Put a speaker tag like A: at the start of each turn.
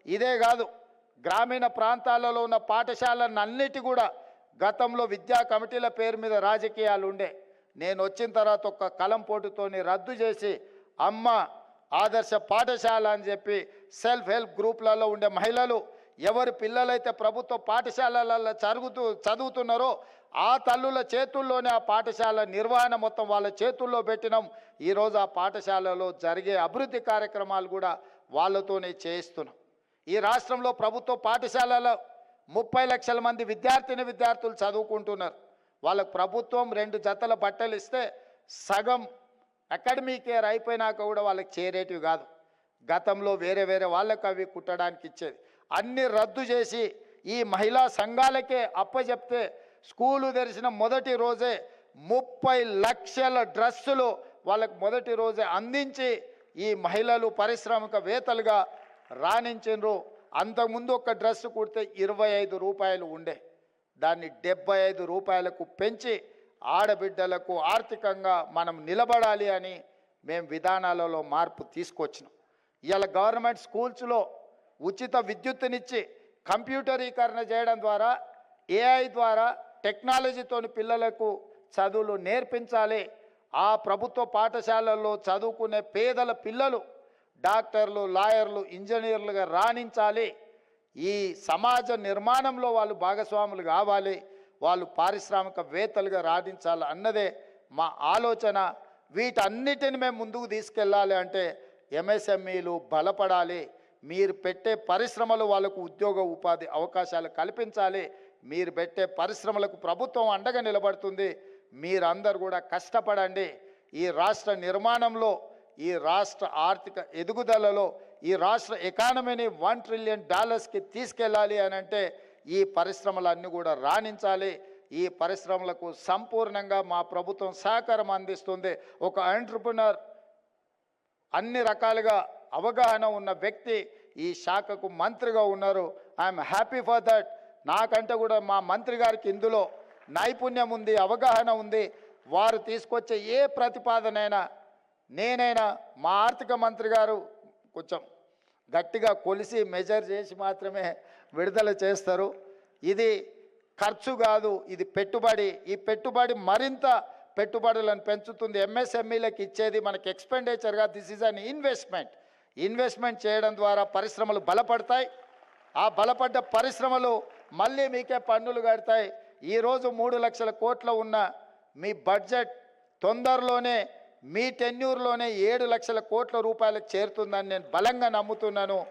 A: ఇదే కాదు, గ్రామీణ ప్రాంతాలలో ఉన్న పాఠశాలలన్నిటి కూడా గతంలో విద్యా కమిటీల పేరు మీద రాజకీయాలు ఉండే. నేను వచ్చిన తర్వాత ఒక కలం పోటుతోని రద్దు చేసి అమ్మ ఆదర్శ పాఠశాల అని చెప్పి సెల్ఫ్ హెల్ప్ గ్రూప్లలో ఉండే మహిళలు ఎవరి పిల్లలైతే ప్రభుత్వ పాఠశాలలలో చదువుతున్నారో ఆ తల్లుల చేతుల్లోనే ఆ పాఠశాల నిర్వహణ మొత్తం వాళ్ళ చేతుల్లో పెట్టినాం. ఈరోజు ఆ పాఠశాలలో జరిగే అభివృద్ధి కార్యక్రమాలు కూడా వాళ్ళతోనే చేయిస్తున్నాం. ఈ రాష్ట్రంలో ప్రభుత్వ పాఠశాలలో 30 లక్షల మంది విద్యార్థులు చదువుకుంటున్నారు. వాళ్ళకు ప్రభుత్వం 2 జతల బట్టలు ఇస్తే సగం అకాడమిక్ ఇయర్ అయిపోయినాక కూడా వాళ్ళకి చేరేటివి కాదు. గతంలో వేరే వాళ్ళకు అవి కుట్టడానికి ఇచ్చేది. అన్ని రద్దు చేసి ఈ మహిళా సంఘాలకే అప్పచెప్తే స్కూలు తెరిచిన మొదటి రోజే 30 లక్షల డ్రెస్సులు వాళ్ళకు మొదటి రోజే అందించి ఈ మహిళలు పారిశ్రామికవేత్తలుగా రాణించారు. అంతకుముందు ఒక డ్రెస్సు కుడితే 25 రూపాయలు ఉండే, దాన్ని 75 రూపాయలకు పెంచి ఆడబిడ్డలకు ఆర్థికంగా మనం నిలబడాలి అని మేము విధానాలలో మార్పు తీసుకొచ్చినాం. ఇవాళ గవర్నమెంట్ స్కూల్స్లో ఉచిత విద్యుత్తునిచ్చి కంప్యూటరీకరణ చేయడం ద్వారా ఏఐ ద్వారా టెక్నాలజీతో పిల్లలకు చదువులు నేర్పించాలి. ఆ ప్రభుత్వ పాఠశాలల్లో చదువుకునే పేదల పిల్లలు డాక్టర్లు, లాయర్లు, ఇంజనీర్లుగా రాణించాలి. ఈ సమాజ నిర్మాణంలో వాళ్ళు భాగస్వాములు కావాలి, వాళ్ళు పారిశ్రామికవేత్తలుగా రాణించాలి అన్నదే మా ఆలోచన. వీటన్నిటిని మేము ముందుకు తీసుకెళ్ళాలి అంటే ఎంఎస్ఎంఈలు బలపడాలి. మీరు పెట్టే పరిశ్రమలు వాళ్ళకు ఉద్యోగ ఉపాధి అవకాశాలు కల్పించాలి. మీరు పెట్టే పరిశ్రమలకు ప్రభుత్వం అండగా నిలబడుతుంది. మీరందరూ కూడా కష్టపడండి. ఈ రాష్ట్ర నిర్మాణంలో, ఈ రాష్ట్ర ఆర్థిక ఎదుగుదలలో, ఈ రాష్ట్ర ఎకానమీని $1 ట్రిలియన్ తీసుకెళ్ళాలి అని అంటే ఈ పరిశ్రమలన్నీ కూడా రాణించాలి. ఈ పరిశ్రమలకు సంపూర్ణంగా మా ప్రభుత్వం సహకారం అందిస్తుంది. ఒక ఎంటర్‌ప్రెన్యూర్ అన్ని రకాలుగా అవగాహన ఉన్న వ్యక్తి ఈ శాఖకు మంత్రిగా ఉన్నారు. I'm happy for that. నాకంటే కూడా మా మంత్రి గారికి ఇందులో నైపుణ్యం ఉంది, అవగాహన ఉంది. వారు తీసుకొచ్చే ఏ ప్రతిపాదనైనా నేనైనా మా ఆర్థిక మంత్రి గారు కొంచెం గట్టిగా కొలిసి మెజర్ చేసి మాత్రమే విడుదల చేస్తారు. ఇది ఖర్చు కాదు, ఇది పెట్టుబడి. ఈ పెట్టుబడి మరింత పెట్టుబడులను పెంచుతుంది. ఎంఎస్ఎంఈలకు ఇచ్చేది మనకి ఎక్స్పెండిచర్గా, దిస్ ఈజ్ అన్ ఇన్వెస్ట్మెంట్ చేయడం ద్వారా పరిశ్రమలు బలపడతాయి. ఆ బలపడ్డ పరిశ్రమలు మళ్ళీ మీకే పన్నులు కడతాయి. ఈరోజు 3 లక్షల కోట్ల ఉన్న మీ బడ్జెట్ తొందరలోనే మీ టెన్యూర్లోనే 7 లక్షల కోట్ల రూపాయలకు చేరుతుందని నేను బలంగా నమ్ముతున్నాను.